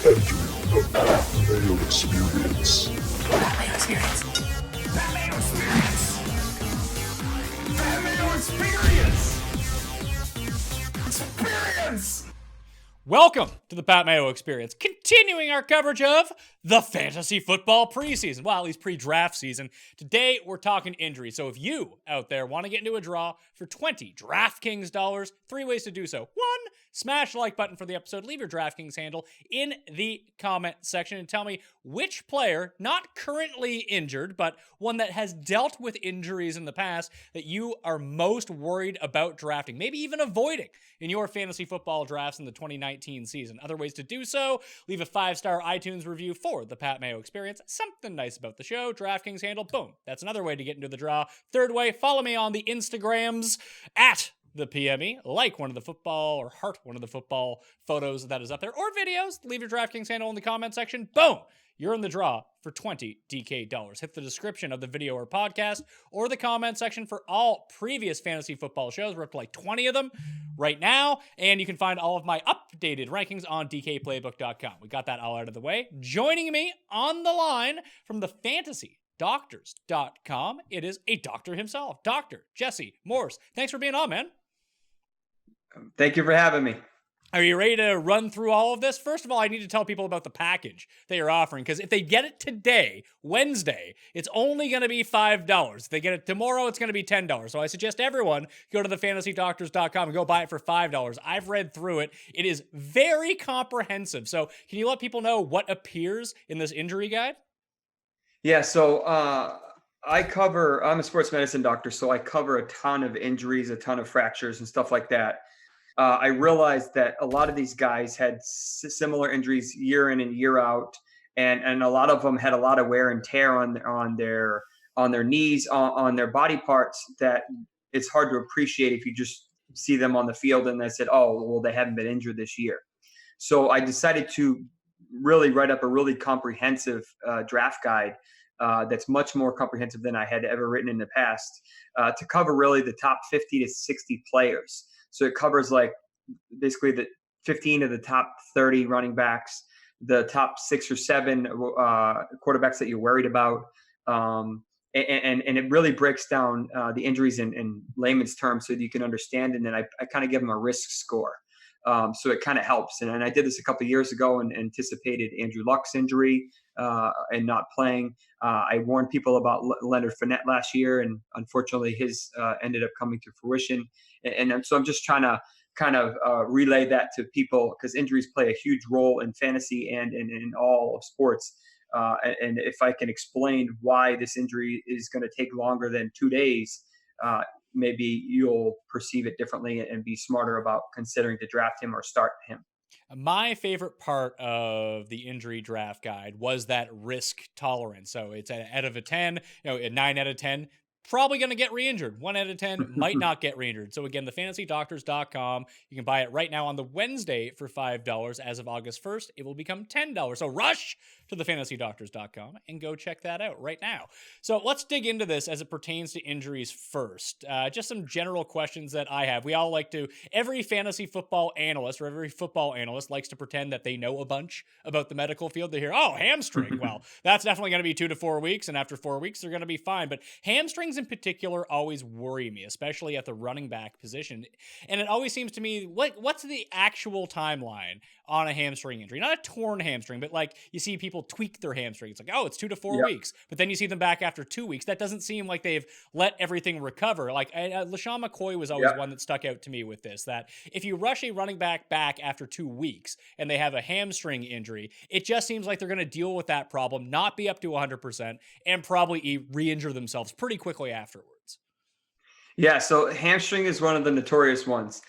Entering the Mayo Experience. Mayo Experience. Mayo Experience. Mayo Experience. Experience. Welcome to the Pat Mayo Experience, continuing our coverage of the fantasy football preseason. Well, at least pre-draft season. Today, we're talking injuries. So if you out there want to get into a draw for 20 DraftKings dollars, 3 ways to do so. 1, smash the like button for the episode. Leave your DraftKings handle in the comment section and tell me which player, not currently injured, but one that has dealt with injuries in the past, that you are most worried about drafting, maybe even avoiding in your fantasy football drafts in the 2019 season. Other ways to do so: leave a 5-star iTunes review for the Pat Mayo Experience. Something nice about the show. DraftKings handle, boom. That's another way to get into the draw. Third way, follow me on the Instagrams at the PME, like one of the football or heart one of the football photos that is up there, or videos. Leave your DraftKings handle in the comment section. Boom! You're in the draw for 20 DK dollars. Hit the description of the video or podcast or the comment section for all previous fantasy football shows. We're up to like 20 of them right now, and you can find all of my updated rankings on dkplaybook.com. We got that all out of the way. Joining me on the line from the fantasydoctors.com, it is a doctor himself, Dr. Jesse Morse. Thanks for being on, man. Thank you for having me. Are you ready to run through all of this? First of all, I need to tell people about the package that you're offering, because if they get it today, Wednesday, it's only going to be $5. If they get it tomorrow, it's going to be $10. So I suggest everyone go to thefantasydoctors.com and go buy it for $5. I've read through it. It is very comprehensive. So can you let people know what appears in this injury guide? Yeah, so I'm a sports medicine doctor, so I cover a ton of injuries, a ton of fractures and stuff like that. I realized that a lot of these guys had similar injuries year in and year out, and a lot of them had a lot of wear and tear on their knees, on their body parts, that it's hard to appreciate if you just see them on the field and they said, oh, well, they haven't been injured this year. So I decided to really write up a really comprehensive draft guide that's much more comprehensive than I had ever written in the past, to cover really the top 50 to 60 players. So it covers like basically the 15 of the top 30 running backs, the top 6 or 7 quarterbacks that you're worried about. And it really breaks down the injuries in layman's terms so that you can understand. And then I kind of give them a risk score. So it kind of helps. And I did this a couple of years ago and anticipated Andrew Luck's injury and not playing. I warned people about Leonard Fournette last year, and unfortunately his ended up coming to fruition. And so I'm just trying to kind of relay that to people, because injuries play a huge role in fantasy and in all of sports. And if I can explain why this injury is going to take longer than 2 days, maybe you'll perceive it differently and be smarter about considering to draft him or start him. My favorite part of the injury draft guide was that risk tolerance. So it's out of a 10, a 9 out of 10, probably going to get re-injured. 1 out of 10 might not get re-injured. So again, thefantasydoctors.com. You can buy it right now on the Wednesday for $5. As of August 1st, it will become $10. So rush to thefantasydoctors.com and go check that out right now. So let's dig into this as it pertains to injuries first. Just some general questions that I have. We all like to, every fantasy football analyst or every football analyst likes to pretend that they know a bunch about the medical field. They hear, oh, hamstring. Well, that's definitely going to be 2 to 4 weeks. And after 4 weeks, they're going to be fine. But hamstrings in particular always worry me, especially at the running back position. And it always seems to me, what's the actual timeline on a hamstring injury? Not a torn hamstring, but like you see people tweak their hamstring. It's like, oh, it's 2 to 4 weeks. But then you see them back after 2 weeks. That doesn't seem like they've let everything recover. Like LaShawn McCoy was always one that stuck out to me with this, that if you rush a running back after 2 weeks and they have a hamstring injury, it just seems like they're going to deal with that problem, not be up to 100%, and probably re-injure themselves pretty quickly afterwards. Yeah, so hamstring is one of the notorious ones,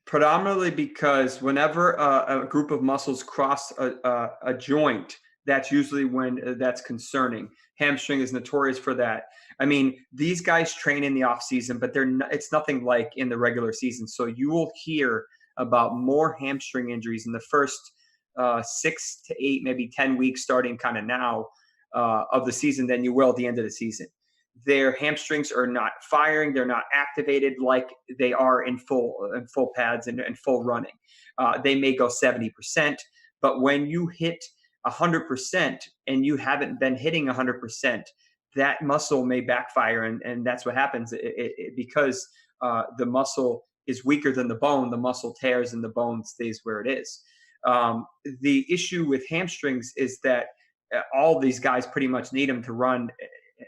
predominantly because whenever a group of muscles cross a joint, that's usually when that's concerning. Hamstring is notorious for that. I mean, these guys train in the off season, but it's nothing like in the regular season. So you will hear about more hamstring injuries in the first 6 to 8, maybe 10 weeks starting kind of now of the season than you will at the end of the season. Their hamstrings are not firing. They're not activated like they are in full pads and full running. They may go 70%, But when you hit 100% and you haven't been hitting 100%, that muscle may backfire. And that's what happens because the muscle is weaker than the bone. The muscle tears and the bone stays where it is. The issue with hamstrings is that all these guys pretty much need them to run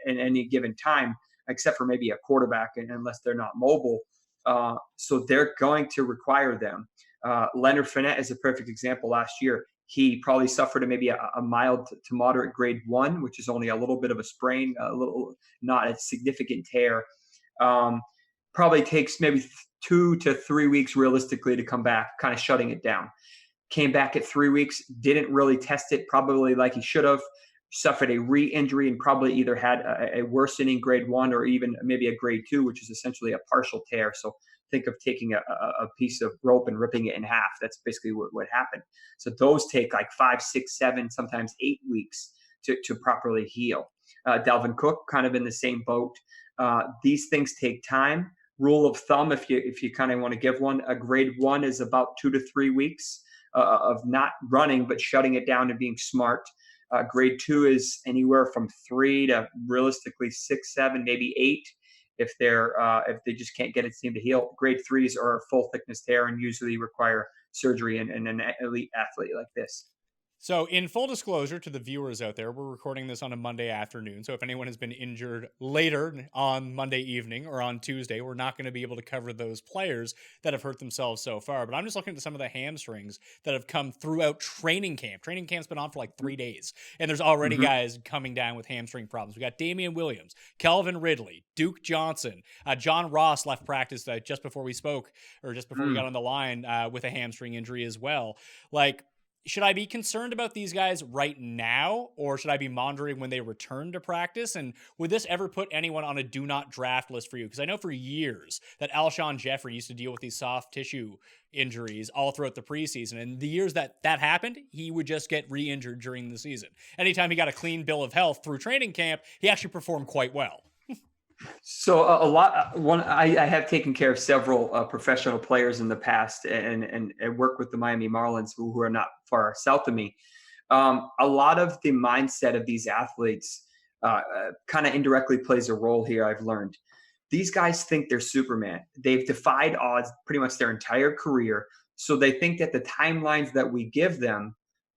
in any given time, except for maybe a quarterback, unless they're not mobile. So they're going to require them. Leonard Fournette is a perfect example. Last year, he probably suffered maybe a mild to moderate grade 1, which is only a little bit of a sprain, not a significant tear. Probably takes maybe 2 to 3 weeks realistically to come back, kind of shutting it down. Came back at 3 weeks, didn't really test it probably like he should have, suffered a re-injury and probably either had a worsening grade 1 or even maybe a grade 2, which is essentially a partial tear. So think of taking a piece of rope and ripping it in half. That's basically what happened. So those take like 5, 6, 7, sometimes 8 weeks to properly heal. Dalvin Cook kind of in the same boat. These things take time. Rule of thumb, if you kind of want to give one, a grade 1 is about 2 to 3 weeks of not running, but shutting it down and being smart. Grade 2 is anywhere from 3 to realistically 6, 7, maybe 8 if they just can't get it seem to heal. Grade 3s are a full thickness tear and usually require surgery in an elite athlete like this. So in full disclosure to the viewers out there, we're recording this on a Monday afternoon. So if anyone has been injured later on Monday evening or on Tuesday, we're not going to be able to cover those players that have hurt themselves so far. But I'm just looking at some of the hamstrings that have come throughout training camp. Training camp's been on for like 3 days. And there's already guys coming down with hamstring problems. We got Damien Williams, Calvin Ridley, Duke Johnson, John Ross left practice just before we spoke, or just before we got on the line with a hamstring injury as well. Like, should I be concerned about these guys right now, or should I be monitoring when they return to practice? And would this ever put anyone on a do not draft list for you? Because I know for years that Alshon Jeffrey used to deal with these soft tissue injuries all throughout the preseason. And the years that happened, he would just get re-injured during the season. Anytime he got a clean bill of health through training camp, he actually performed quite well. So I have taken care of several professional players in the past and work with the Miami Marlins who are not far south of me. A lot of the mindset of these athletes kind of indirectly plays a role here, I've learned. These guys think they're Superman. They've defied odds pretty much their entire career. So they think that the timelines that we give them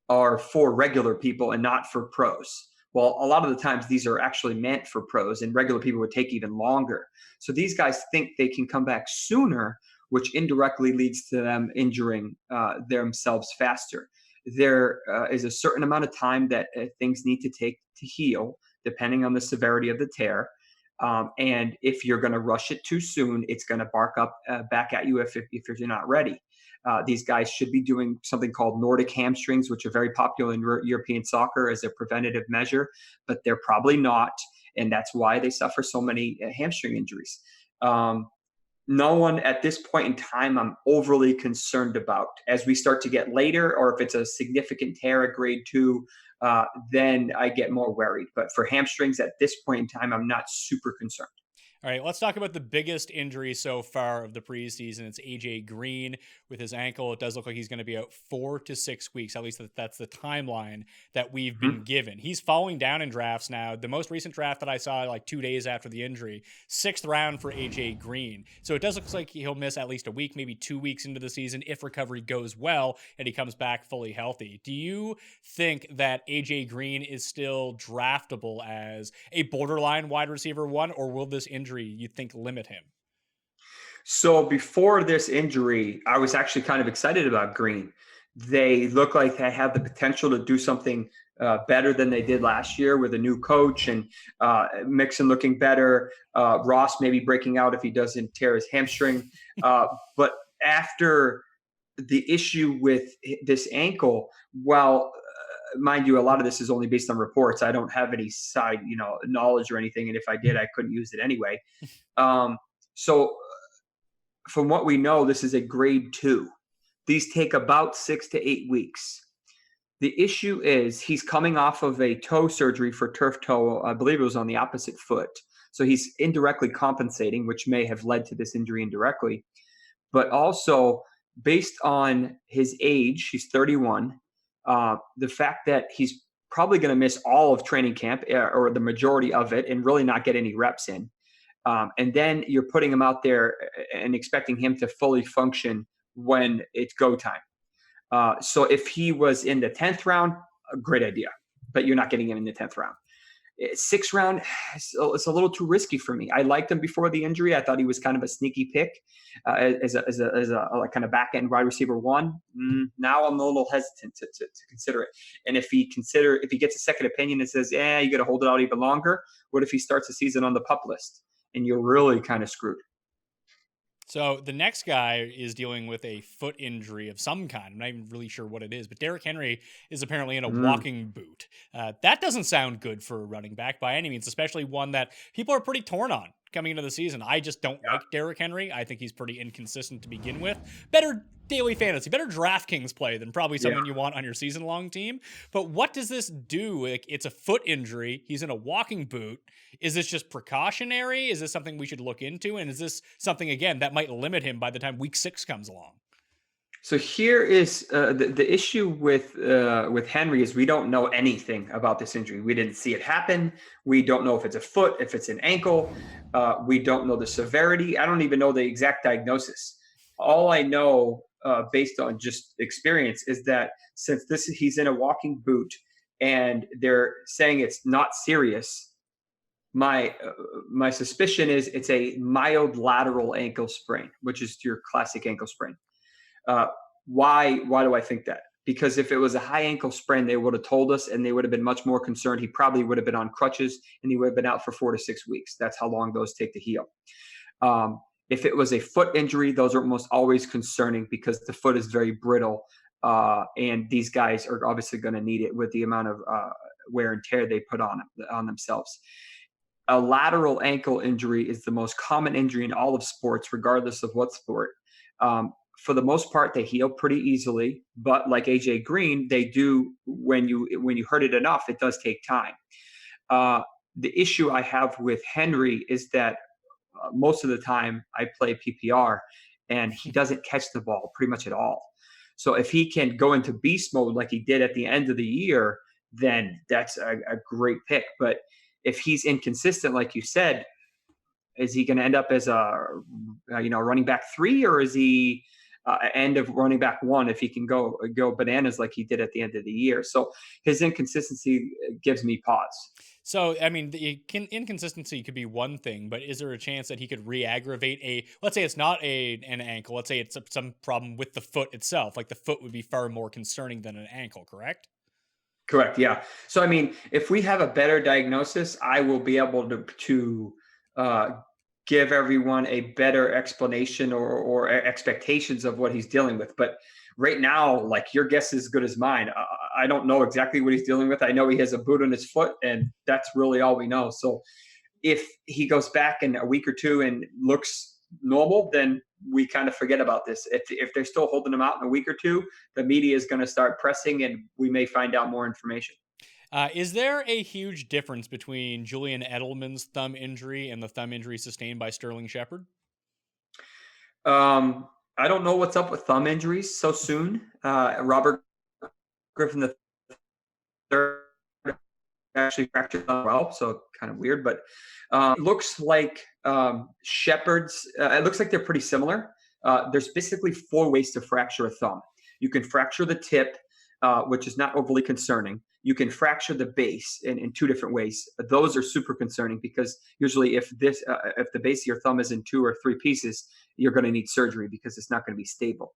are for regular people and not for pros. Well, a lot of the times these are actually meant for pros, and regular people would take even longer. So these guys think they can come back sooner, which indirectly leads to them injuring themselves faster. There is a certain amount of time that things need to take to heal, depending on the severity of the tear. And if you're going to rush it too soon, it's going to bark up back at you if you're not ready. These guys should be doing something called Nordic hamstrings, which are very popular in European soccer as a preventative measure, but they're probably not. And that's why they suffer so many hamstring injuries. No one at this point in time I'm overly concerned about. As we start to get later, or if it's a significant tear at grade 2, then I get more worried. But for hamstrings at this point in time, I'm not super concerned. All right, let's talk about the biggest injury so far of the preseason. It's AJ Green with his ankle. It does look like he's going to be out 4 to 6 weeks. At least that's the timeline that we've been given. He's falling down in drafts now. The most recent draft that I saw, like 2 days after the injury, 6th round for AJ Green. So it does look like he'll miss at least a week, maybe 2 weeks into the season if recovery goes well and he comes back fully healthy. Do you think that AJ Green is still draftable as a borderline wide receiver 1, or will this injury you think limit him? So before this injury, I was actually kind of excited about Green. They look like they have the potential to do something better than they did last year with a new coach and Mixon looking better. Ross maybe breaking out if he doesn't tear his hamstring. But after the issue with this ankle, well, mind you, a lot of this is only based on reports. I don't have any side, knowledge or anything. And if I did, I couldn't use it anyway. So from what we know, this is a grade 2. These take about 6 to 8 weeks. The issue is he's coming off of a toe surgery for turf toe. I believe it was on the opposite foot. So he's indirectly compensating, which may have led to this injury indirectly. But also based on his age, he's 31. The fact that he's probably going to miss all of training camp or the majority of it and really not get any reps in. And then you're putting him out there and expecting him to fully function when it's go time. So if he was in the 10th round, a great idea, but you're not getting him in the 10th round. 6th round, it's a little too risky for me. I liked him before the injury. I thought he was kind of a sneaky pick as a kind of back end wide receiver 1. Now I'm a little hesitant to consider it. And if he gets a second opinion and says, you got to hold it out even longer, what if he starts the season on the PUP list and you're really kind of screwed? So the next guy is dealing with a foot injury of some kind. I'm not even really sure what it is, but Derrick Henry is apparently in a walking boot. That doesn't sound good for a running back by any means, especially one that people are pretty torn on coming into the season. I just don't like Derrick Henry. I think he's pretty inconsistent to begin with. Better daily fantasy, better DraftKings play than probably someone you want on your season-long team. But what does this do? Like, it's a foot injury. He's in a walking boot. Is this just precautionary? Is this something we should look into? And is this something, again, that might limit him by the time week 6 comes along? So here is the issue with Henry is we don't know anything about this injury. We didn't see it happen. We don't know if it's a foot, if it's an ankle. We don't know the severity. I don't even know the exact diagnosis. All I know, based on just experience, is that since he's in a walking boot and they're saying it's not serious, my suspicion is it's a mild lateral ankle sprain, which is your classic ankle sprain. Why do I think that? Because if it was a high ankle sprain, they would have told us and they would have been much more concerned. He probably would have been on crutches and he would have been out for 4 to 6 weeks. That's how long those take to heal. If it was a foot injury, those are almost always concerning because the foot is very brittle. And these guys are obviously going to need it with the amount of wear and tear they put on themselves. A lateral ankle injury is the most common injury in all of sports, regardless of what sport. For the most part, they heal pretty easily, but like AJ Green, they do when you hurt it enough, it does take time. The issue I have with Henry is that most of the time I play PPR and he doesn't catch the ball pretty much at all. So if he can go into beast mode like he did at the end of the year, then that's a great pick. But if he's inconsistent, like you said, is he going to end up as a running back 3, or is he end of running back 1 if he can go bananas like he did at the end of the year? So his inconsistency gives me pause. So, I mean, the inconsistency could be one thing, but is there a chance that he could re-aggravate let's say it's not an ankle, let's say it's some problem with the foot itself, like the foot would be far more concerning than an ankle, correct? Correct, yeah. So, I mean, if we have a better diagnosis, I will be able to give everyone a better explanation or expectations of what he's dealing with. But right now, like, your guess is as good as mine. I don't know exactly what he's dealing with. I know he has a boot on his foot, and that's really all we know. So if he goes back in a week or 2 and looks normal, then we kind of forget about this. If they're still holding him out in a week or 2, the media is going to start pressing and we may find out more information. Is there a huge difference between Julian Edelman's thumb injury and the thumb injury sustained by Sterling Shepard? I don't know what's up with thumb injuries so soon. Robert Griffin III actually fractured thumb well, so kind of weird. But it looks like Shepard's. It looks like they're pretty similar. There's basically 4 ways to fracture a thumb. You can fracture the tip, which is not overly concerning. You can fracture the base in 2 different ways. Those are super concerning because usually if the base of your thumb is in 2 or 3 pieces, you're going to need surgery because it's not going to be stable.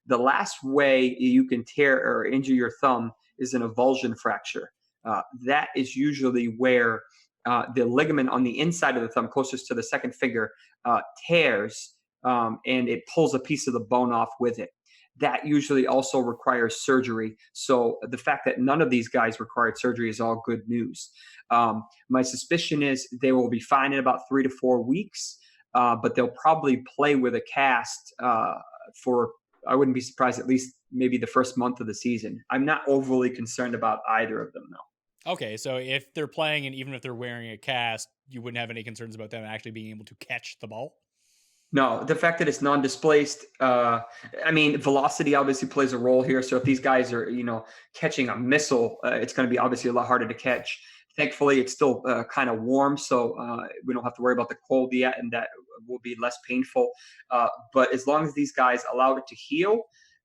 The last way you can tear or injure your thumb is an avulsion fracture. That is usually where the ligament on the inside of the thumb, closest to the second finger, tears and it pulls a piece of the bone off with it. That usually also requires surgery. So the fact that none of these guys required surgery is all good news. My suspicion is they will be fine in about 3 to 4 weeks, but they'll probably play with a cast for, I wouldn't be surprised, at least maybe the first month of the season. I'm not overly concerned about either of them, though. Okay, so if they're playing and even if they're wearing a cast, you wouldn't have any concerns about them actually being able to catch the ball? No, the fact that it's non-displaced, I mean, velocity obviously plays a role here. So if these guys are, catching a missile, it's going to be obviously a lot harder to catch. Thankfully, it's still kind of warm, so we don't have to worry about the cold yet, and that will be less painful. But as long as these guys allow it to heal,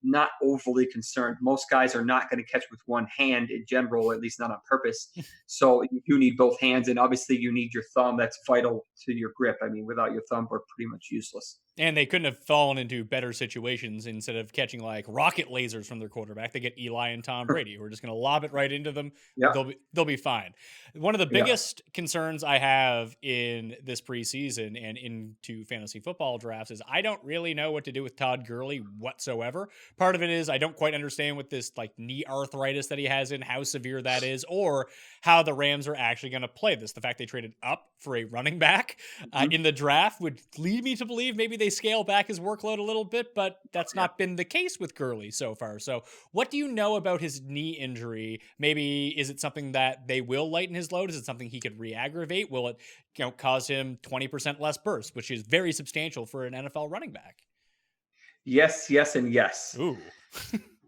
not overly concerned. Most guys are not going to catch with one hand in general, at least not on purpose. So you do need both hands, and obviously you need your thumb. That's vital to your grip. I mean, without your thumb, we're pretty much useless. And they couldn't have fallen into better situations. Instead of catching like rocket lasers from their quarterback, they get Eli and Tom Brady. We're just going to lob it right into them. Yeah. They'll be fine. One of the biggest concerns I have in this preseason and into fantasy football drafts is I don't really know what to do with Todd Gurley whatsoever. Part of it is I don't quite understand what this like knee arthritis that he has in, how severe that is, or how the Rams are actually going to play this. The fact they traded up for a running back in the draft would lead me to believe maybe they scale back his workload a little bit, but that's not been the case with Gurley so far. So what do you know about his knee injury? Maybe is it something that they will lighten his load? Is it something he could re-aggravate? Will it cause him 20% less burst, which is very substantial for an NFL running back? Yes, and yes. Ooh.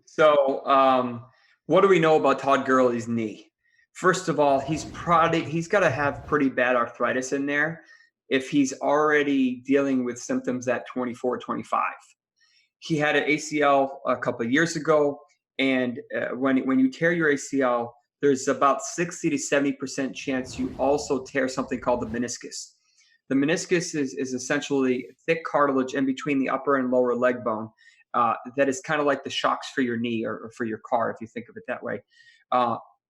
So what do we know about Todd Gurley's knee? First of all, he's got to have pretty bad arthritis in there if he's already dealing with symptoms at 24, 25. He had an ACL a couple of years ago, and when you tear your ACL, there's about 60 to 70% chance you also tear something called the meniscus. The meniscus is essentially thick cartilage in between the upper and lower leg bone that is kind of like the shocks for your knee or for your car, if you think of it that way.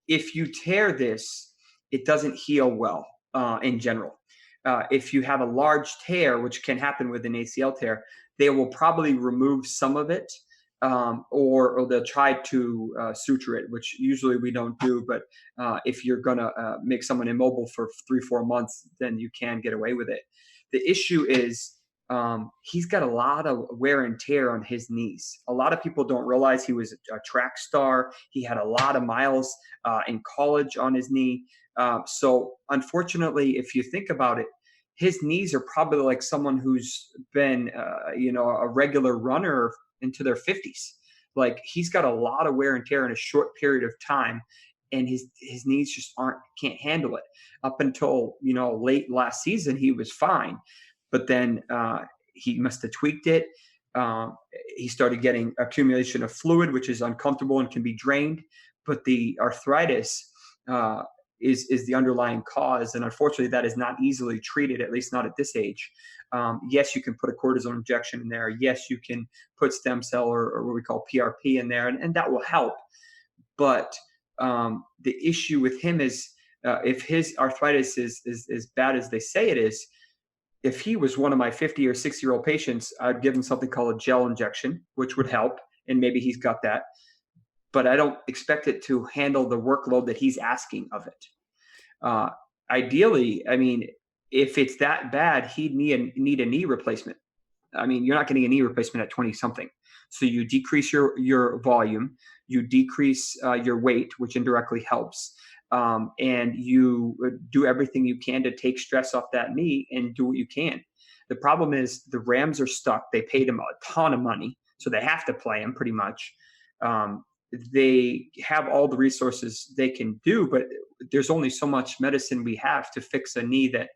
If you tear this, it doesn't heal well in general. If you have a large tear, which can happen with an ACL tear, they will probably remove some of it or they'll try to suture it, which usually we don't do. But if you're going to make someone immobile for 3-4 months, then you can get away with it. The issue is he's got a lot of wear and tear on his knees. A lot of people don't realize he was a track star. He had a lot of miles in college on his knee. So unfortunately, if you think about it, his knees are probably like someone who's been, a regular runner into their 50s. Like he's got a lot of wear and tear in a short period of time, and his knees just can't handle it. Up until, late last season, he was fine. But then he must have tweaked it. He started getting accumulation of fluid, which is uncomfortable and can be drained. But the arthritis is the underlying cause. And unfortunately, that is not easily treated, at least not at this age. Yes, you can put a cortisone injection in there. Yes, you can put stem cell or what we call PRP in there, and that will help. But the issue with him is if his arthritis is as bad as they say it is, if he was one of my 50 or 60-year-old patients, I'd give him something called a gel injection, which would help. And maybe he's got that. But I don't expect it to handle the workload that he's asking of it. Ideally, I mean, if it's that bad, he'd need a knee replacement. I mean, you're not getting a knee replacement at 20-something. So you decrease your volume, you decrease your weight, which indirectly helps. And you do everything you can to take stress off that knee and do what you can. The problem is the Rams are stuck. They paid him a ton of money, so they have to play him pretty much. They have all the resources they can do, but there's only so much medicine we have to fix a knee that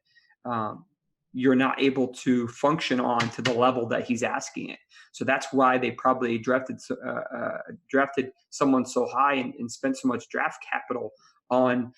you're not able to function on to the level that he's asking it. So that's why they probably drafted someone so high and spent so much draft capital on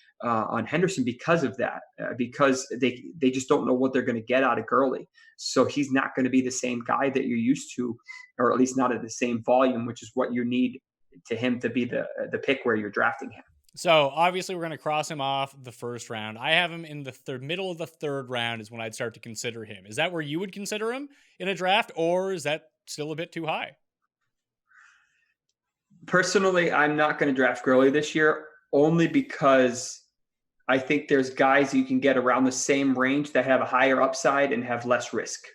Henderson because of that, because they just don't know what they're going to get out of Gurley. So he's not going to be the same guy that you're used to, or at least not at the same volume, which is what you need to him to be the pick where you're drafting him. So obviously we're going to cross him off the first round. I have him in the middle of the third round is when I'd start to consider him. Is that where you would consider him in a draft, or is that still a bit too high? Personally, I'm not going to draft Gurley this year, only because I think there's guys you can get around the same range that have a higher upside and have less risk.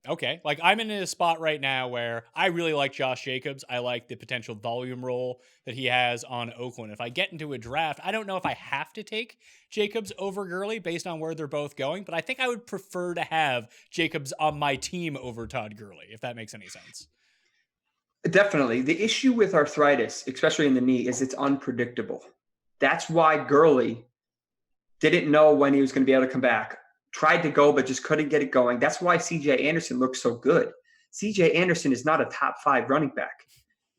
Okay. Like I'm in a spot right now where I really like Josh Jacobs. I like the potential volume role that he has on Oakland. If I get into a draft, I don't know if I have to take Jacobs over Gurley based on where they're both going, but I think I would prefer to have Jacobs on my team over Todd Gurley, if that makes any sense. Definitely. The issue with arthritis, especially in the knee, is it's unpredictable. That's why Gurley didn't know when he was going to be able to come back. Tried to go, but just couldn't get it going. That's why CJ Anderson looks so good. CJ Anderson is not a top 5 running back.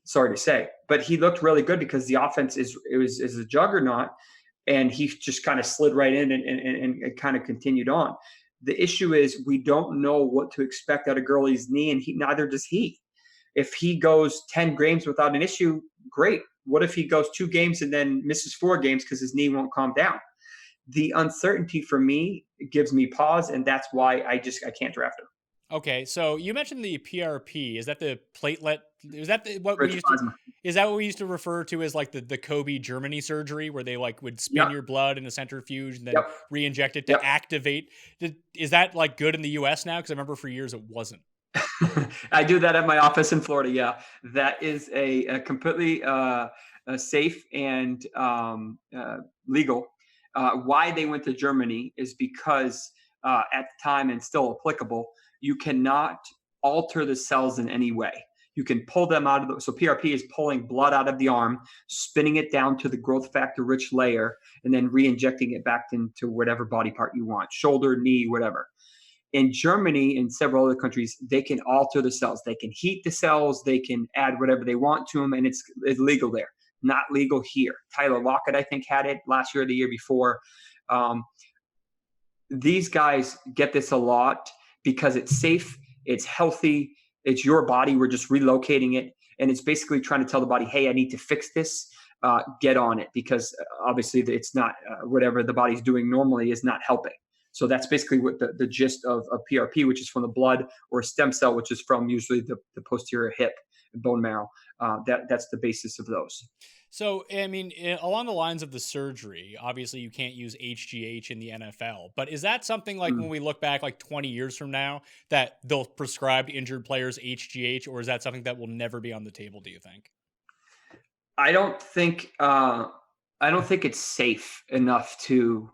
Sorry to say, but he looked really good because the offense is a juggernaut, and he just kind of slid right in and kind of continued on. The issue is we don't know what to expect out of Gurley's knee, and neither does he. If he goes 10 games without an issue, great. What if he goes 2 games and then misses 4 games because his knee won't calm down? The uncertainty for me gives me pause, and that's why I can't draft him. Okay, so you mentioned the PRP. Is that the platelet? Is that what Rich we used plasma. is that what we used to refer to as like the Kobe Germany surgery, where they like would spin Yep. your blood in a centrifuge and then Yep. re-inject it to Yep. activate? Is that like good in the US now? Because I remember for years it wasn't. I do that at my office in Florida. Yeah, that is a completely safe and legal. Why they went to Germany is because at the time, and still applicable, you cannot alter the cells in any way. You can pull them out of the, so PRP is pulling blood out of the arm, spinning it down to the growth factor rich layer, and then re-injecting it back into whatever body part you want, shoulder, knee, whatever. In Germany and several other countries, they can alter the cells. They can heat the cells. They can add whatever they want to them, and it's legal there. Not legal here. Tyler Lockett, I think, had it last year or the year before. These guys get this a lot because it's safe, it's healthy, it's your body. We're just relocating it, and it's basically trying to tell the body, hey, I need to fix this. Get on it, because obviously it's not whatever the body's doing normally is not helping. So that's basically what the gist of PRP, which is from the blood, or a stem cell, which is from usually the posterior hip and bone marrow. That's the basis of those. So, I mean, along the lines of the surgery, obviously you can't use HGH in the NFL, but is that something like when we look back like 20 years from now that they'll prescribe injured players HGH, or is that something that will never be on the table, do you think? I don't think it's safe enough to.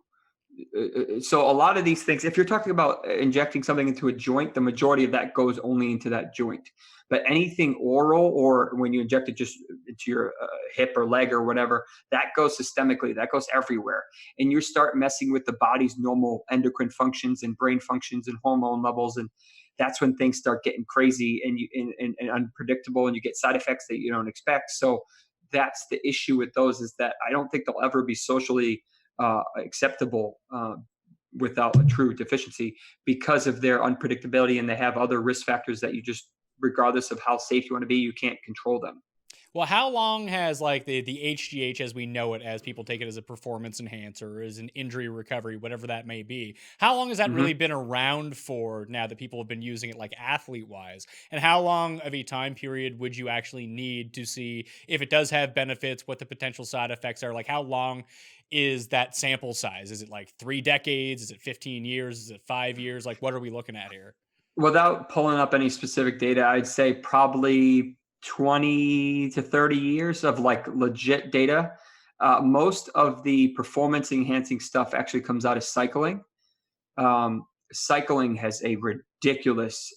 So a lot of these things, if you're talking about injecting something into a joint, the majority of that goes only into that joint. But anything oral, or when you inject it just into your hip or leg or whatever, that goes systemically. That goes everywhere. And you start messing with the body's normal endocrine functions and brain functions and hormone levels. And that's when things start getting crazy and unpredictable, and you get side effects that you don't expect. So that's the issue with those, is that I don't think they'll ever be socially acceptable without a true deficiency, because of their unpredictability, and they have other risk factors that you just, regardless of how safe you want to be, you can't control them. Well, how long has like the HGH as we know it, as people take it as a performance enhancer, as an injury recovery, whatever that may be, how long has that really been around for now that people have been using it like athlete wise? And how long of a time period would you actually need to see if it does have benefits, what the potential side effects are? Like how long is that sample size? Is it like 3 decades? Is it 15 years? Is it 5 years? Like what are we looking at here? Without pulling up any specific data, I'd say probably 20 to 30 years of like legit data. Most of the performance enhancing stuff actually comes out of cycling. Cycling has a ridiculous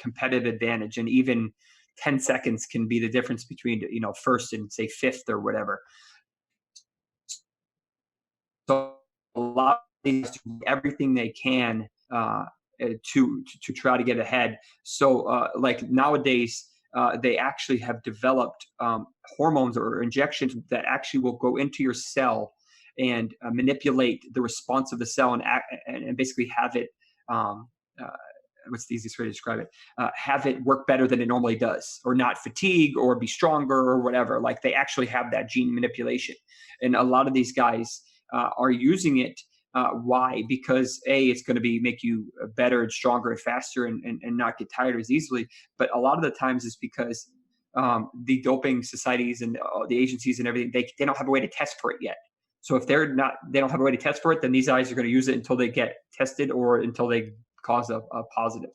competitive advantage, and even 10 seconds can be the difference between, first and say fifth or whatever. So a lot of these do everything they can to try to get ahead. So like nowadays, they actually have developed hormones or injections that actually will go into your cell and manipulate the response of the cell, and basically have it, what's the easiest way to describe it? Have it work better than it normally does, or not fatigue, or be stronger, or whatever. Like they actually have that gene manipulation. And a lot of these guys are using it. Why? Because it's going to make you better and stronger and faster, and not get tired as easily. But a lot of the times it's because the doping societies and the agencies and everything, they don't have a way to test for it yet. So if they don't have a way to test for it, then these guys are going to use it until they get tested, or until they cause a positive.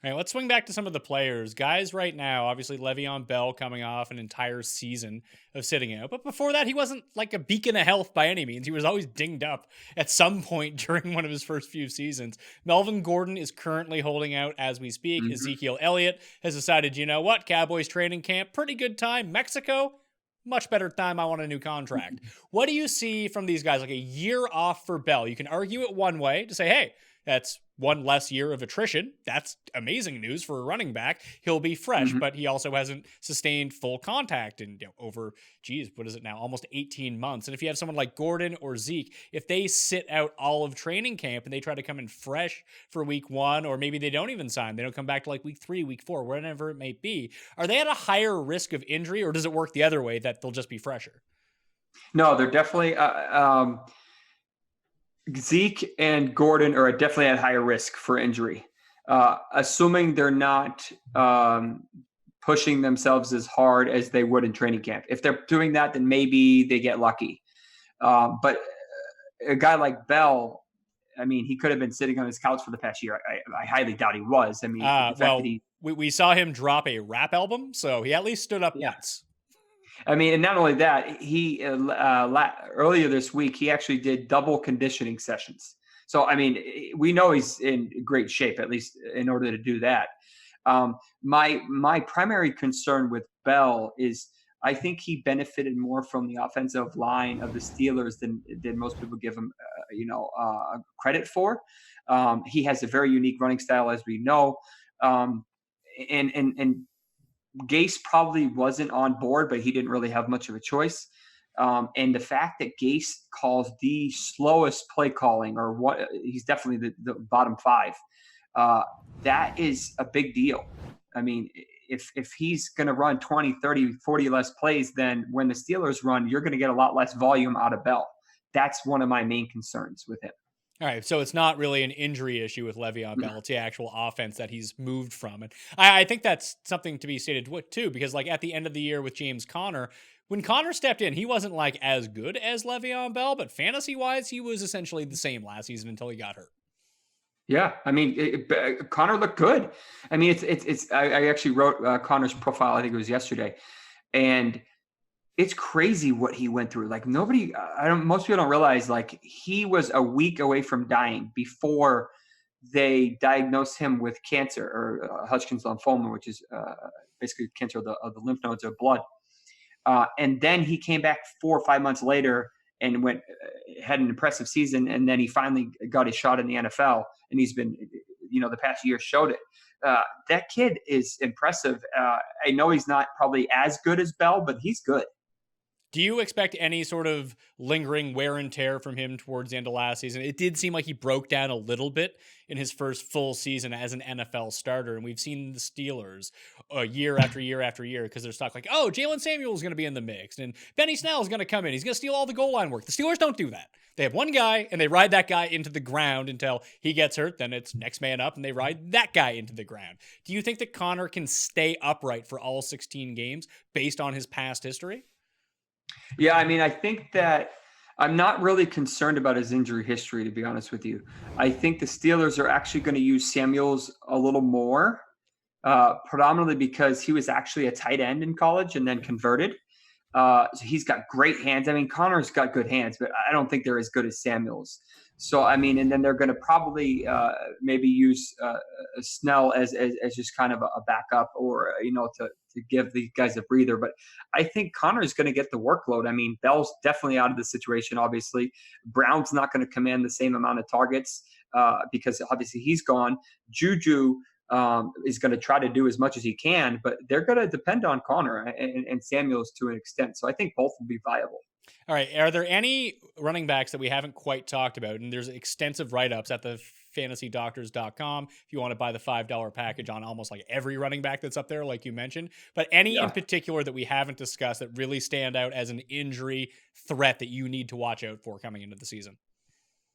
All right, let's swing back to some of the players. Guys right now, obviously Le'Veon Bell coming off an entire season of sitting out. But before that, he wasn't like a beacon of health by any means. He was always dinged up at some point during one of his first few seasons. Melvin Gordon is currently holding out as we speak. Mhm. Ezekiel Elliott has decided, you know what? Cowboys training camp, pretty good time. Mexico, much better time. I want a new contract. What do you see from these guys? Like a year off for Bell. You can argue it one way to say, hey, that's one less year of attrition. That's amazing news for a running back. He'll be fresh, but he also hasn't sustained full contact in over, what is it now? Almost 18 months. And if you have someone like Gordon or Zeke, if they sit out all of training camp and they try to come in fresh for week 1, or maybe they don't even sign, they don't come back to like week 3, week 4, whatever it may be, are they at a higher risk of injury, or does it work the other way that they'll just be fresher? No, they're definitely Zeke and Gordon are definitely at higher risk for injury, assuming they're not pushing themselves as hard as they would in training camp. If they're doing that, then maybe they get lucky. But a guy like Bell, I mean, he could have been sitting on his couch for the past year. I highly doubt he was. I mean, we saw him drop a rap album, so he at least stood up once. I mean, and not only that, he earlier this week, he actually did double conditioning sessions. So, I mean, we know he's in great shape, at least in order to do that. My primary concern with Bell is I think he benefited more from the offensive line of the Steelers than most people give him, credit for. He has a very unique running style, as we know. And Guice probably wasn't on board, but he didn't really have much of a choice. And the fact that Guice calls the slowest play calling, or what, he's definitely the bottom 5. That is a big deal. I mean, if he's going to run 20, 30, 40 less plays than when the Steelers run, you're going to get a lot less volume out of Bell. That's one of my main concerns with him. All right, so it's not really an injury issue with Le'Veon Bell. It's the actual offense that he's moved from. And I think that's something to be stated too, because like at the end of the year with James Conner, when Conner stepped in, he wasn't like as good as Le'Veon Bell, but fantasy-wise, he was essentially the same last season until he got hurt. Yeah, I mean, Conner looked good. I mean, I actually wrote Conner's profile, I think it was yesterday, and it's crazy what he went through. Like most people don't realize, like, he was a week away from dying before they diagnosed him with cancer, or Hodgkin's lymphoma, which is basically cancer of the lymph nodes of blood. And then he came back 4 or 5 months later and had an impressive season. And then he finally got his shot in the NFL, and he's been, the past year showed it. That kid is impressive. I know he's not probably as good as Bell, but he's good. Do you expect any sort of lingering wear and tear from him towards the end of last season? It did seem like he broke down a little bit in his first full season as an NFL starter, and we've seen the Steelers year after year after year because they're stuck like, oh, Jalen Samuel is going to be in the mix, and Benny Snell is going to come in. He's going to steal all the goal line work. The Steelers don't do that. They have one guy, and they ride that guy into the ground until he gets hurt. Then it's next man up, and they ride that guy into the ground. Do you think that Conner can stay upright for all 16 games based on his past history? Yeah, I mean, I think that I'm not really concerned about his injury history, to be honest with you. I think the Steelers are actually going to use Samuels a little more, predominantly because he was actually a tight end in college and then converted. So he's got great hands. I mean, Connor's got good hands, but I don't think they're as good as Samuel's. So, I mean, and then they're going to probably maybe use Snell as just kind of a backup, or, to give these guys a breather. But I think Conner is going to get the workload. I mean, Bell's definitely out of the situation, obviously. Brown's not going to command the same amount of targets because obviously he's gone. Juju is going to try to do as much as he can, but they're going to depend on Conner and Samuels to an extent. So I think both will be viable. All right. Are there any running backs that we haven't quite talked about? And there's extensive write-ups at the fantasydoctors.com if you want to buy the $5 package on almost like every running back that's up there, like you mentioned. But any in particular that we haven't discussed that really stand out as an injury threat that you need to watch out for coming into the season?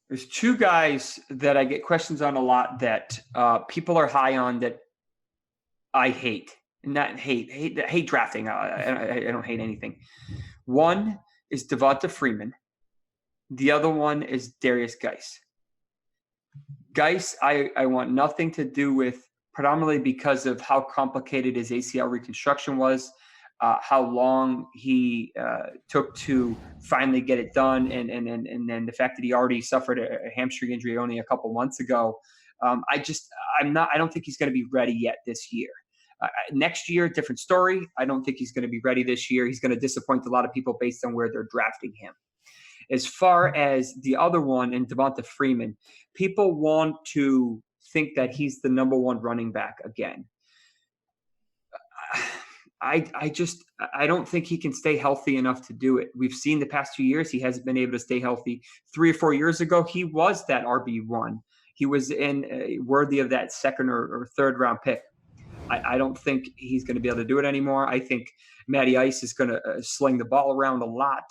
There's 2 guys that I get questions on a lot that people are high on that I hate. Not hate drafting. I don't hate anything. One is Devonta Freeman. The other one is Guice. Guice, I want nothing to do with predominantly because of how complicated his ACL reconstruction was, how long he took to finally get it done, and then the fact that he already suffered a hamstring injury only a couple months ago. I don't think he's going to be ready yet this year. Next year, different story. I don't think he's going to be ready this year. He's going to disappoint a lot of people based on where they're drafting him. As far as the other one, and Devonta Freeman, people want to think that he's the number one running back again. I don't think he can stay healthy enough to do it. We've seen the past 2 years he hasn't been able to stay healthy. 3 or 4 years ago, he was that RB1. He was worthy of that second or third round pick. I don't think he's going to be able to do it anymore. I think Matty Ice is going to sling the ball around a lot.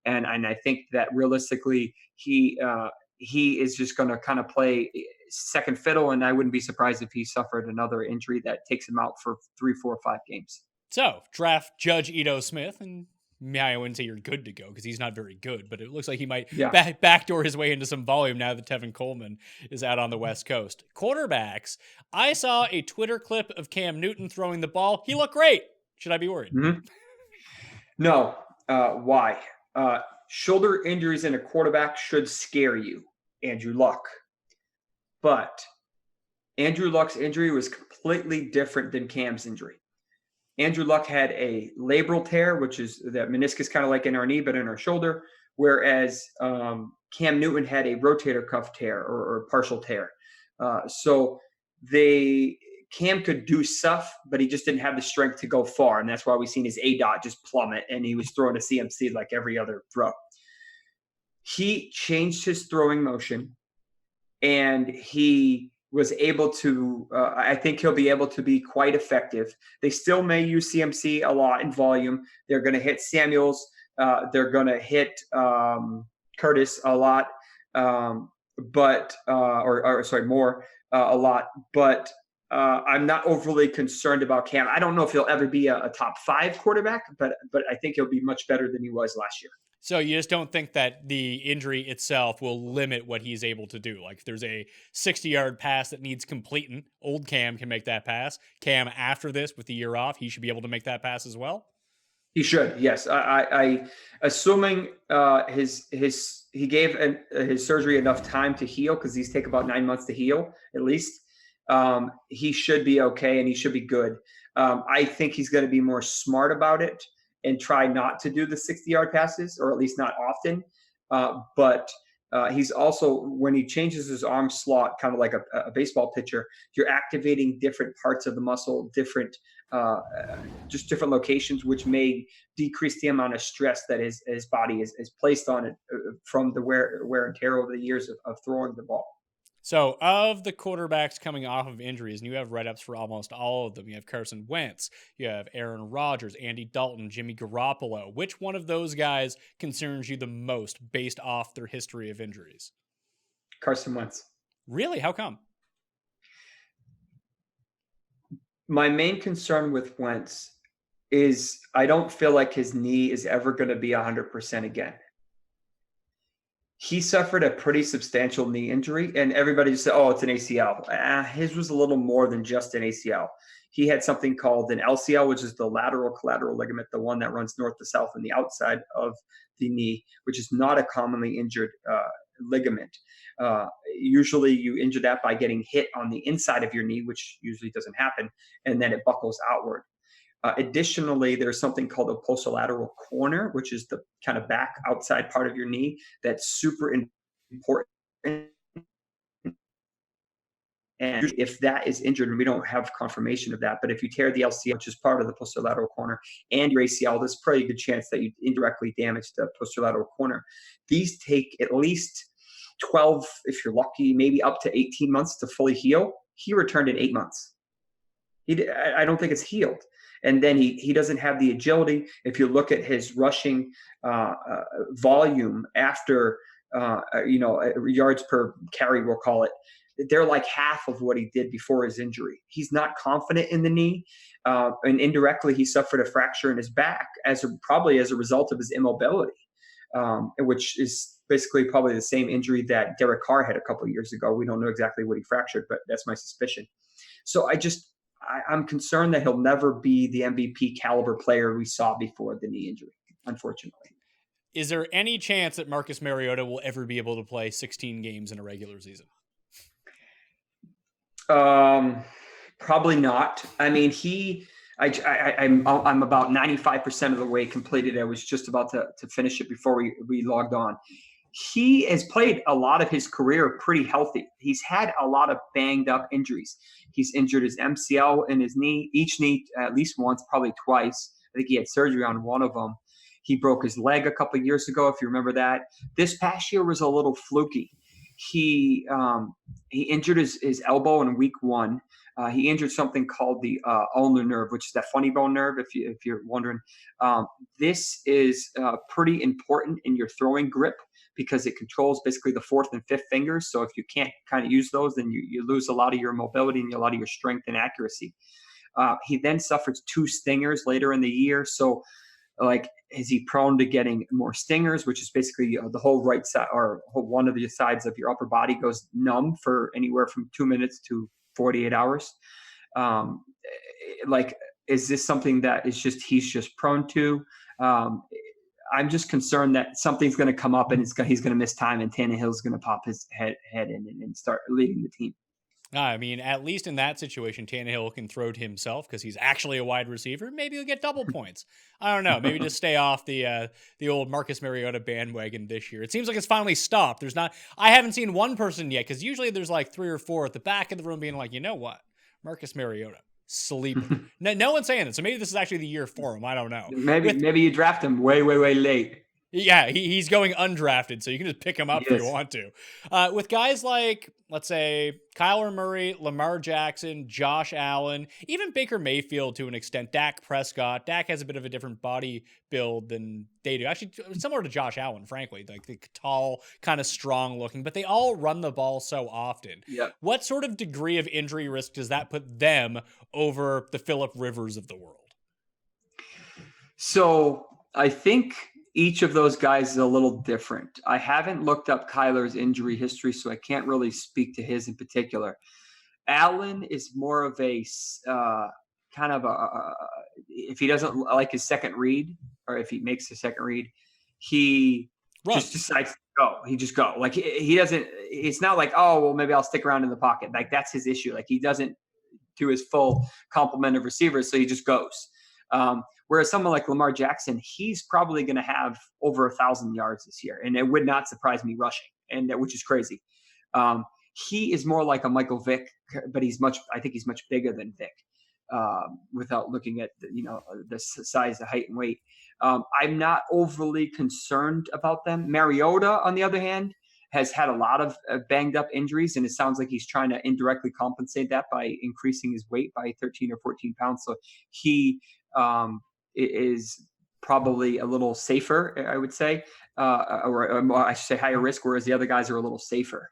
And I think that realistically, he is just going to kind of play second fiddle, and I wouldn't be surprised if he suffered another injury that takes him out for 3, 4, 5 games. So, draft Judge Ito Smith, and I wouldn't say you're good to go because he's not very good, but it looks like he might backdoor his way into some volume now that Tevin Coleman is out on the West Coast. Quarterbacks, I saw a Twitter clip of Cam Newton throwing the ball. He looked great. Should I be worried? Mm-hmm. No. Why? Shoulder injuries in a quarterback should scare you, Andrew Luck. But Andrew Luck's injury was completely different than Cam's injury. Andrew Luck had a labral tear, which is that meniscus kind of like in our knee, but in our shoulder, whereas Cam Newton had a rotator cuff tear or partial tear. So Cam could do stuff, but he just didn't have the strength to go far. And that's why we've seen his ADOT just plummet, and he was throwing a CMC like every other throw. He changed his throwing motion, and he was able to, I think he'll be able to be quite effective. They still may use CMC a lot in volume. They're going to hit Samuels. They're going to hit Curtis a lot, Moore a lot. But I'm not overly concerned about Cam. I don't know if he'll ever be a top 5 quarterback, but I think he'll be much better than he was last year. So you just don't think that the injury itself will limit what he's able to do? Like if there's a 60-yard pass that needs completing, old Cam can make that pass. Cam, after this, with the year off, he should be able to make that pass as well? He should, yes. I assuming he gave his surgery enough time to heal, because these take about 9 months to heal, at least. He should be okay, and he should be good. I think he's going to be more smart about it and try not to do the 60-yard passes, or at least not often. But he's also, when he changes his arm slot, kind of like a baseball pitcher, you're activating different parts of the muscle, different locations, which may decrease the amount of stress that his body is placed on it from the wear and tear over the years of throwing the ball. So, of the quarterbacks coming off of injuries, and you have write-ups for almost all of them. You have Carson Wentz, you have Aaron Rodgers, Andy Dalton, Jimmy Garoppolo. Which one of those guys concerns you the most based off their history of injuries? Carson Wentz. Really? How come? My main concern with Wentz is I don't feel like his knee is ever going to be 100% again. He suffered a pretty substantial knee injury, and everybody just said, oh, it's an ACL. His was a little more than just an ACL. He had something called an LCL, which is the lateral collateral ligament, the one that runs north to south on the outside of the knee, which is not a commonly injured ligament. Usually you injure that by getting hit on the inside of your knee, which usually doesn't happen, and then it buckles outward. Additionally, there's something called a posterolateral corner, which is the kind of back outside part of your knee that's super important. And if that is injured, and we don't have confirmation of that, but if you tear the LCL, which is part of the posterolateral corner, and your ACL, there's probably a good chance that you indirectly damage the posterolateral corner. These take at least 12, if you're lucky, maybe up to 18 months to fully heal. He returned in 8 months. I don't think it's healed. And then he doesn't have the agility. If you look at his rushing volume after, yards per carry, we'll call it, they're like half of what he did before his injury. He's not confident in the knee. And indirectly, he suffered a fracture in his back probably as a result of his immobility, which is basically probably the same injury that Derek Carr had a couple of years ago. We don't know exactly what he fractured, but that's my suspicion. So I'm concerned that he'll never be the MVP caliber player we saw before the knee injury, unfortunately. Is there any chance that Marcus Mariota will ever be able to play 16 games in a regular season? Probably not. I mean, I'm about 95% of the way completed. I was just about to finish it before we logged on. He has played a lot of his career pretty healthy. He's had a lot of banged up injuries. He's injured his MCL in his knee, each knee at least once, probably twice. I think he had surgery on one of them. He broke his leg a couple of years ago, if you remember that. This past year was a little fluky. He injured his elbow in week 1. He injured something called the ulnar nerve, which is that funny bone nerve, if you're wondering. This is pretty important in your throwing grip because it controls basically the 4th and 5th fingers. So if you can't kind of use those, then you lose a lot of your mobility and a lot of your strength and accuracy. He then suffers 2 stingers later in the year. So like, is he prone to getting more stingers, which is basically the whole right side or one of the sides of your upper body goes numb for anywhere from 2 minutes to 48 hours. Is this something that he's just prone to? I'm just concerned that something's going to come up and he's going to miss time and Tannehill's going to pop his head in and start leading the team. I mean, at least in that situation, Tannehill can throw to himself because he's actually a wide receiver. Maybe he'll get double points. I don't know. Maybe just stay off the old Marcus Mariota bandwagon this year. It seems like it's finally stopped. I haven't seen one person yet because usually there's like 3 or 4 at the back of the room being like, you know what, Marcus Mariota sleeping. no one's saying it. So maybe this is actually the year for him. I don't know. Maybe you draft him way late. Yeah, he's going undrafted, so you can just pick him up if you want to. With guys like, let's say, Kyler Murray, Lamar Jackson, Josh Allen, even Baker Mayfield to an extent, Dak Prescott. Dak has a bit of a different body build than they do. Actually, similar to Josh Allen, frankly. Like the tall, kind of strong looking, but they all run the ball so often. Yep. What sort of degree of injury risk does that put them over the Phillip Rivers of the world? So I think each of those guys is a little different. I haven't looked up Kyler's injury history, so I can't really speak to his in particular. Allen is more of a if he doesn't like his second read, or if he makes the second read, he just decides to go. He just go. Like he doesn't. It's not like, oh well, maybe I'll stick around in the pocket. Like that's his issue. Like he doesn't do his full complement of receivers, so he just goes. Whereas someone like Lamar Jackson, he's probably going to have over 1,000 yards this year, and it would not surprise me rushing, which is crazy. He is more like a Michael Vick, but I think he's much bigger than Vick. Without looking at the size, the height, and weight, I'm not overly concerned about them. Mariota, on the other hand, has had a lot of banged up injuries, and it sounds like he's trying to indirectly compensate that by increasing his weight by 13 or 14 pounds. So he is probably a little safer, I would say, or I should say higher risk, whereas the other guys are a little safer.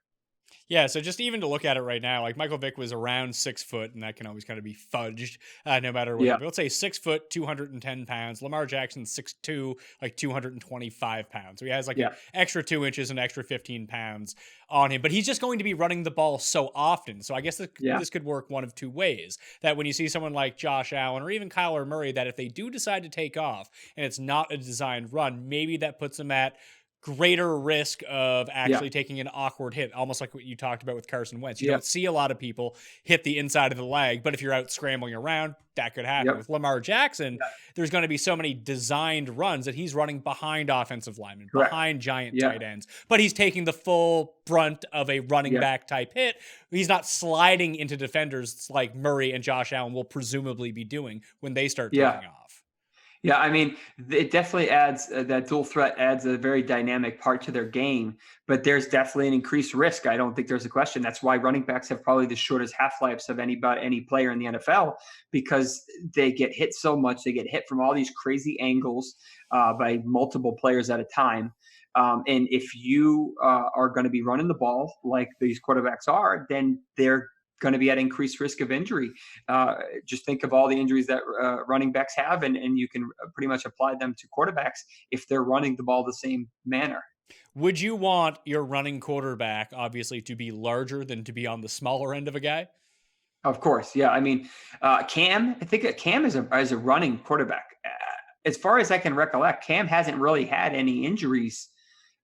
Yeah, so just even to look at it right now, like Michael Vick was around 6 foot, and that can always kind of be fudged no matter what. Yeah. But let's say 6 foot, 210 pounds. Lamar Jackson, 6'2", like 225 pounds. So he has an extra 2 inches and extra 15 pounds on him. But he's just going to be running the ball so often. So I guess this could work one of two ways. That when you see someone like Josh Allen or even Kyler Murray, that if they do decide to take off and it's not a designed run, maybe that puts them at greater risk of actually taking an awkward hit, almost like what you talked about with Carson Wentz. You don't see a lot of people hit the inside of the leg, but if you're out scrambling around, that could happen. With Lamar Jackson, there's going to be so many designed runs that he's running behind offensive linemen, behind giant tight ends, but he's taking the full brunt of a running back type hit. He's not sliding into defenders like Murray and Josh Allen will presumably be doing when they start taking off. Yeah, I mean, it definitely adds that dual threat adds a very dynamic part to their game, but there's definitely an increased risk. I don't think there's a question. That's why running backs have probably the shortest half-lives of any player in the NFL, because they get hit so much. They get hit from all these crazy angles by multiple players at a time. And if you are going to be running the ball like these quarterbacks are, then they're going to be at increased risk of injury. Just think of all the injuries that running backs have, and you can pretty much apply them to quarterbacks if they're running the ball the same manner. Would you want your running quarterback, obviously, to be larger than to be on the smaller end of a guy? Of course, yeah. I mean, Cam. I think Cam is a running quarterback. As far as I can recollect, Cam hasn't really had any injuries.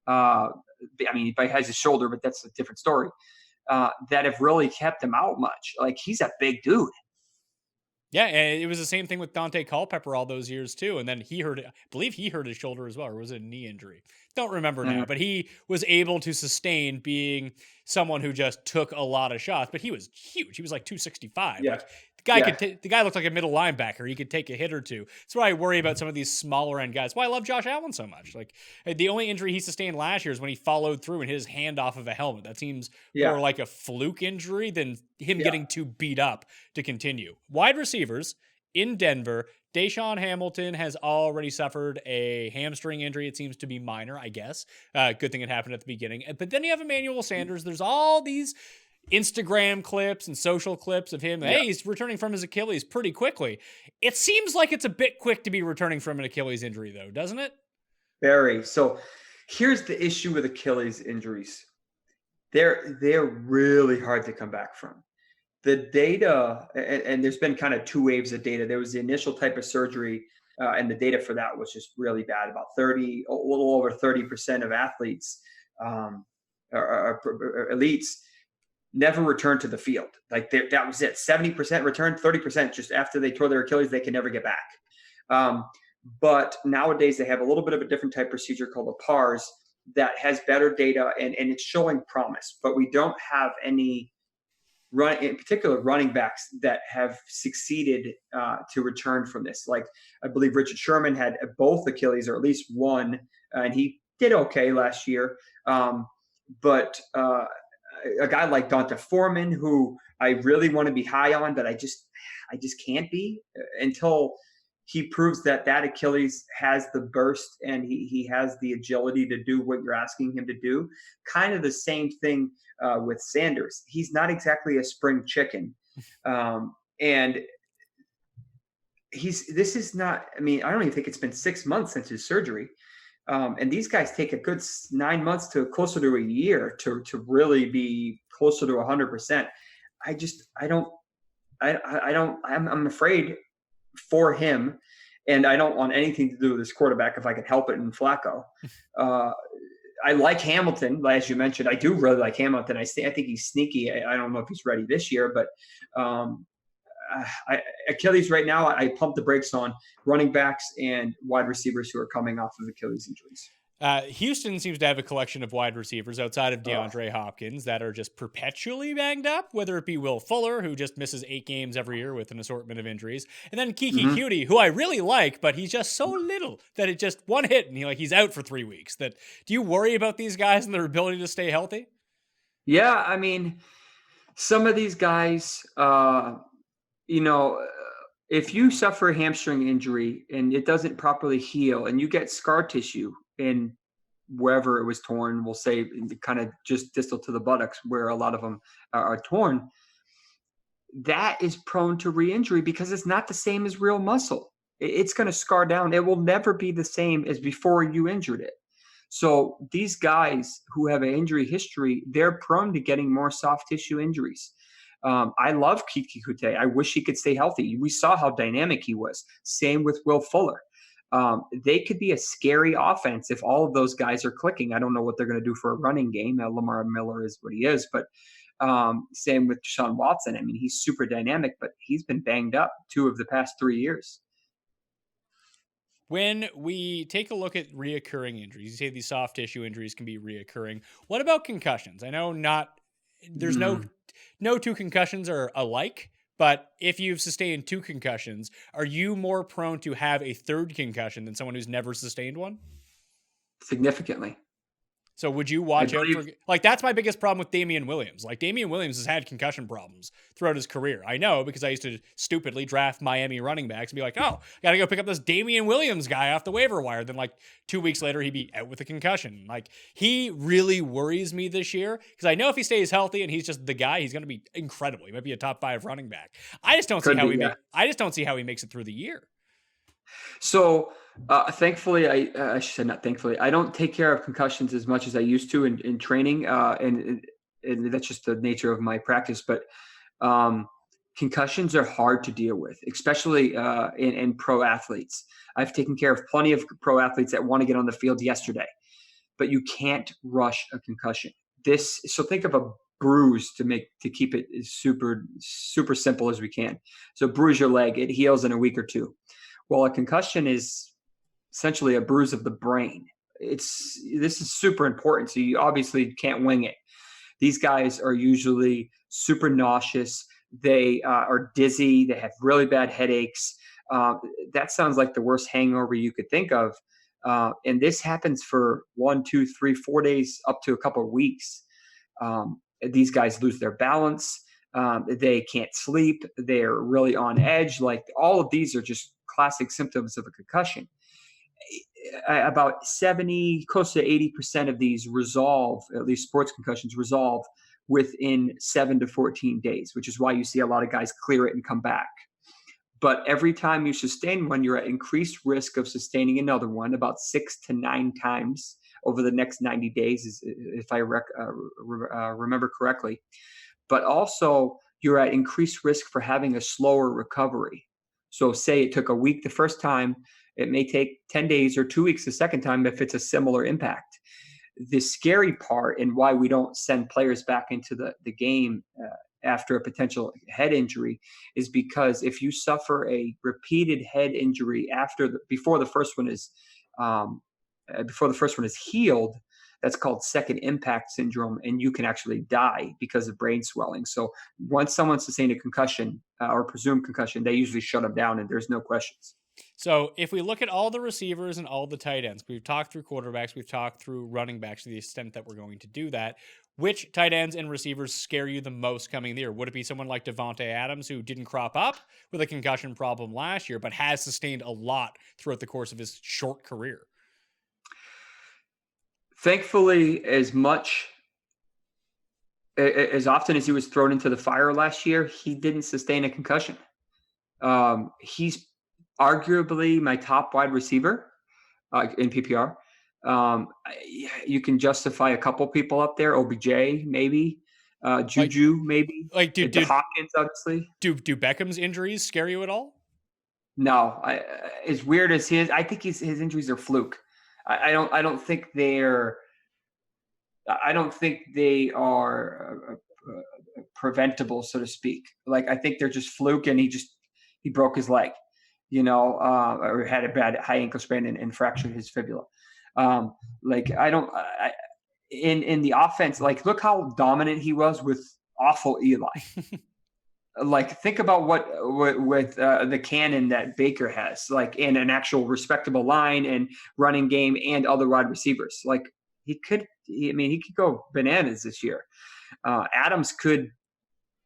I mean, he has his shoulder, but that's a different story. That have really kept him out much. Like, he's a big dude. Yeah, and it was the same thing with Dante Culpepper all those years too. And then I believe he hurt his shoulder as well, or was it a knee injury? Don't remember now, but he was able to sustain being someone who just took a lot of shots. But he was huge. He was like 265. Yeah. Like, the guy looked like a middle linebacker. He could take a hit or two. That's why I worry about some of these smaller end guys. That's why I love Josh Allen so much. Like, the only injury he sustained last year is when he followed through and hit his hand off of a helmet. That seems more like a fluke injury than him getting too beat up to continue. Wide receivers in Denver, Deshaun Hamilton has already suffered a hamstring injury. It seems to be minor, I guess. Good thing it happened at the beginning. But then you have Emmanuel Sanders. There's all these Instagram clips and social clips of him. Hey, he's returning from his Achilles pretty quickly. It seems like it's a bit quick to be returning from an Achilles injury, though, doesn't it? Very. So here's the issue with Achilles injuries. They're really hard to come back from. The data, and there's been kind of two waves of data. There was the initial type of surgery, and the data for that was just really bad. About a little over 30% of athletes, elites, never returned to the field. Like, that was it. 70% returned, 30% just after they tore their Achilles, they can never get back. But nowadays they have a little bit of a different type procedure called a PARS that has better data and it's showing promise. But we don't have any in particular running backs that have succeeded to return from this. Like, I believe Richard Sherman had both Achilles, or at least one, and he did okay last year. But a guy like Donta Foreman, who I really want to be high on, but I just can't be until he proves that Achilles has the burst and he has the agility to do what you're asking him to do. Kind of the same thing with Sanders. He's not exactly a spring chicken. And this is not, I mean, I don't even think it's been 6 months since his surgery. And these guys take a good 9 months to closer to a year to really be closer to 100%. I'm afraid for him, and I don't want anything to do with this quarterback if I can help it in Flacco. I like Hamilton, as you mentioned. I do really like Hamilton. I think he's sneaky. I don't know if he's ready this year, but Achilles right now, I pump the brakes on running backs and wide receivers who are coming off of Achilles injuries. Houston seems to have a collection of wide receivers outside of DeAndre Hopkins that are just perpetually banged up, whether it be Will Fuller, who just misses 8 games every year with an assortment of injuries, and then Keke Cutie, who I really like, but he's just so little that it just one hit and he's out for 3 weeks. Do you worry about these guys and their ability to stay healthy? Yeah, I mean, some of these guys, if you suffer a hamstring injury and it doesn't properly heal and you get scar tissue in wherever it was torn, we'll say kind of just distal to the buttocks where a lot of them are torn, that is prone to re-injury because it's not the same as real muscle. It's going to scar down. It will never be the same as before you injured it. So these guys who have an injury history, they're prone to getting more soft tissue injuries. I love Keke Coutee. I wish he could stay healthy. We saw how dynamic he was. Same with Will Fuller. They could be a scary offense if all of those guys are clicking. I don't know what they're going to do for a running game. Lamar Miller is what he is, but same with Deshaun Watson. I mean, he's super dynamic, but he's been banged up 2 of the past 3 years. When we take a look at reoccurring injuries, you say these soft tissue injuries can be reoccurring. What about concussions? I know there's no 2 concussions are alike, but if you've sustained 2 concussions, are you more prone to have a 3rd concussion than someone who's never sustained one? Significantly. So would you watch out for, like, that's my biggest problem with Damien Williams. Like, Damien Williams has had concussion problems throughout his career. I know, because I used to stupidly draft Miami running backs and be like, oh, got to go pick up this Damien Williams guy off the waiver wire. Then like 2 weeks later, he'd be out with a concussion. Like, he really worries me this year because I know if he stays healthy and he's just the guy, he's going to be incredible. He might be a top 5 running back. I just don't see how he makes it through the year. So thankfully, I should say not thankfully, I don't take care of concussions as much as I used to in training. And that's just the nature of my practice. But concussions are hard to deal with, especially in pro athletes. I've taken care of plenty of pro athletes that want to get on the field yesterday, but you can't rush a concussion. So think of a bruise to keep it as super simple as we can. So bruise your leg, it heals in a week or two. Well, a concussion is essentially a bruise of the brain. This is super important. So you obviously can't wing it. These guys are usually super nauseous. They are dizzy. They have really bad headaches. That sounds like the worst hangover you could think of. And this happens for 1, 2, 3, 4 days, up to a couple of weeks. These guys lose their balance. They can't sleep. They're really on edge. Like, all of these are just classic symptoms of a concussion. About 70, close to 80% of these resolve, at least sports concussions resolve within 7 to 14 days, which is why you see a lot of guys clear it and come back. But every time you sustain one, you're at increased risk of sustaining another one about 6 to 9 times over the next 90 days, if I remember correctly. But also, you're at increased risk for having a slower recovery. So say it took a week the first time, it may take 10 days or 2 weeks the second time if it's a similar impact. The scary part, and why we don't send players back into the game after a potential head injury, is because if you suffer a repeated head injury before the first one is healed, that's called second impact syndrome, and you can actually die because of brain swelling. So once someone sustained a concussion or presumed concussion, they usually shut them down, and there's no questions. So if we look at all the receivers and all the tight ends, we've talked through quarterbacks, we've talked through running backs to the extent that we're going to do that. Which tight ends and receivers scare you the most coming in the year? Would it be someone like Devontae Adams, who didn't crop up with a concussion problem last year, but has sustained a lot throughout the course of his short career? Thankfully, as often as he was thrown into the fire last year, he didn't sustain a concussion. He's arguably my top wide receiver in PPR. You can justify a couple people up there. OBJ, maybe. Juju, maybe. Like, Hopkins, obviously. Do Beckham's injuries scare you at all? No. As weird as I think his injuries are fluke. I don't think they are preventable, so to speak. Like, I think they're just fluke, and he broke his leg, or had a bad high ankle sprain and fractured his fibula. In the offense, like, look how dominant he was with awful Eli. Like, think about what with the cannon that Baker has, like, in an actual respectable line and running game and other wide receivers. Like, he could go bananas this year. Adams could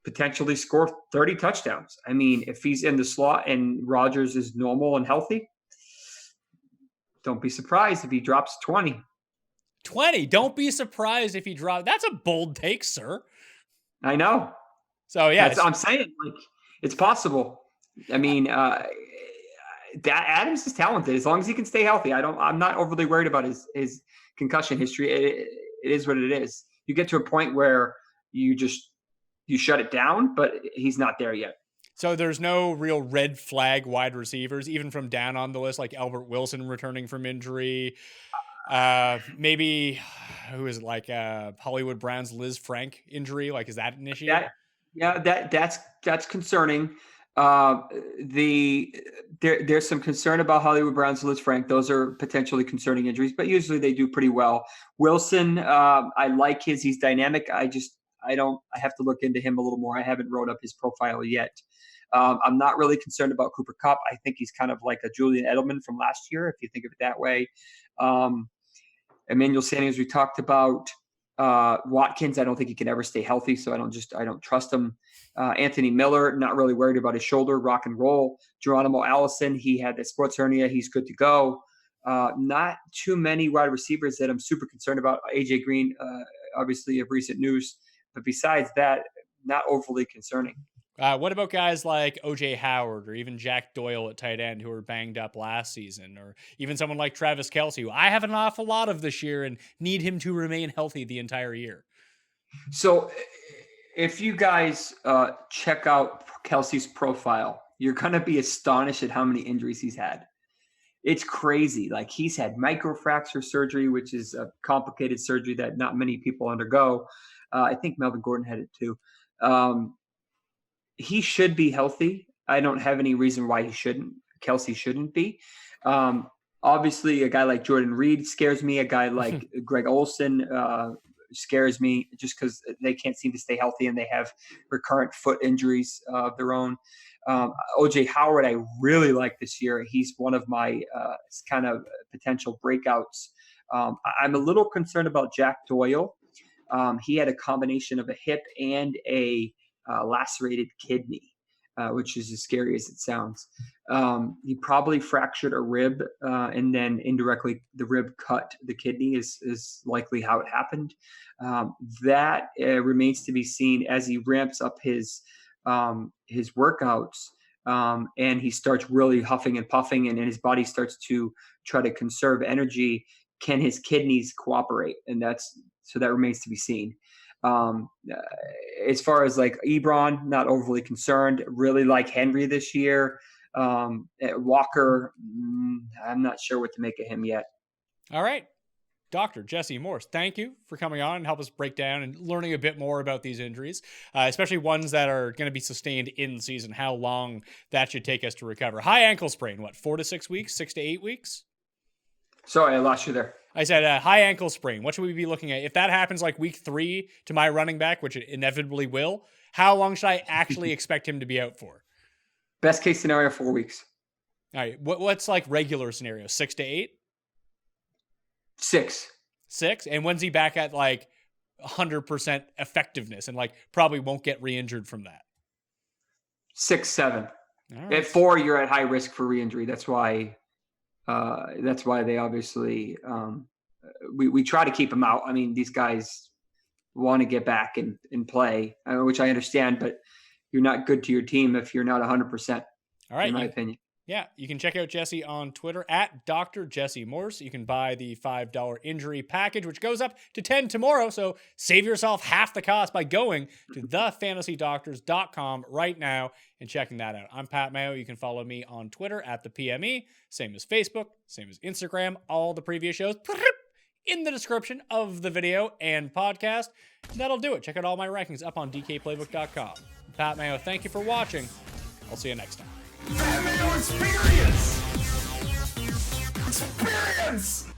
potentially score 30 touchdowns. I mean, if he's in the slot and Rodgers is normal and healthy, don't be surprised if he drops 20. 20. Don't be surprised if he drops. That's a bold take, sir. I know. So yeah, I'm saying, like, it's possible. I mean, that Adams is talented as long as he can stay healthy. I'm not overly worried about his concussion history. It is what it is. You get to a point where you shut it down, but he's not there yet. So there's no real red flag wide receivers, even from down on the list, like Albert Wilson returning from injury. Maybe who is it, like Hollywood Brown's Liz Frank injury? Like, is that an issue? That's concerning. There's some concern about Hollywood Brown's Liz Frank. Those are potentially concerning injuries, but usually they do pretty well. Wilson, I like he's dynamic. I have to look into him a little more. I haven't wrote up his profile yet. I'm not really concerned about Cooper Kupp. I think he's kind of like a Julian Edelman from last year, if you think of it that way. Emmanuel Sanders, we talked about. Watkins, I don't think he can ever stay healthy, so I don't trust him. Anthony Miller, not really worried about his shoulder, rock and roll. Geronimo Allison, he had a sports hernia, he's good to go. Not too many wide receivers that I'm super concerned about. AJ Green, obviously of recent news, but besides that, not overly concerning. What about guys like O.J. Howard or even Jack Doyle at tight end who were banged up last season, or even someone like Travis Kelce, who I have an awful lot of this year and need him to remain healthy the entire year? So if you guys check out Kelsey's profile, you're going to be astonished at how many injuries he's had. It's crazy. Like, he's had microfracture surgery, which is a complicated surgery that not many people undergo. I think Melvin Gordon had it too. He should be healthy. I don't have any reason why he shouldn't. Kelsey shouldn't be. Obviously, a guy like Jordan Reed scares me. A guy like Greg Olsen scares me just because they can't seem to stay healthy and they have recurrent foot injuries of their own. OJ Howard, I really like this year. He's one of my kind of potential breakouts. I'm a little concerned about Jack Doyle. He had a combination of a hip and a lacerated kidney, which is as scary as it sounds. He probably fractured a rib, and then indirectly the rib cut the kidney is likely how it happened. That remains to be seen as he ramps up his workouts, and he starts really huffing and puffing, and his body starts to try to conserve energy. Can his kidneys cooperate? And that remains to be seen. As far as like Ebron, not overly concerned. Really like Henry this year. Walker, I'm not sure what to make of him yet. All right. Dr. Jesse Morse, thank you for coming on and help us break down and learning a bit more about these injuries, especially ones that are going to be sustained in season, how long that should take us to recover. High ankle sprain, what, 4 to 6 weeks, 6 to 8 weeks? Sorry, I lost you there. I said high ankle sprain. What should we be looking at? If that happens like week 3 to my running back, which it inevitably will, how long should I actually expect him to be out for? Best case scenario, 4 weeks. All right. What's like regular scenario? 6 to 8? 6. 6? And when's he back at like 100% effectiveness and like probably won't get re-injured from that? 6, 7. Right. At 4, you're at high risk for re-injury. That's why they obviously we try to keep them out. I mean, these guys want to get back and play, which I understand, but you're not good to your team if you're not 100%. All right, in my opinion. Yeah, you can check out Jesse on Twitter at Dr. Jesse Morse. You can buy the $5 injury package, which goes up to $10 tomorrow. So save yourself half the cost by going to thefantasydoctors.com right now and checking that out. I'm Pat Mayo. You can follow me on Twitter at the PME, same as Facebook, same as Instagram. All the previous shows in the description of the video and podcast. That'll do it. Check out all my rankings up on dkplaybook.com. Pat Mayo, thank you for watching. I'll see you next time. That Mayo experience! Experience!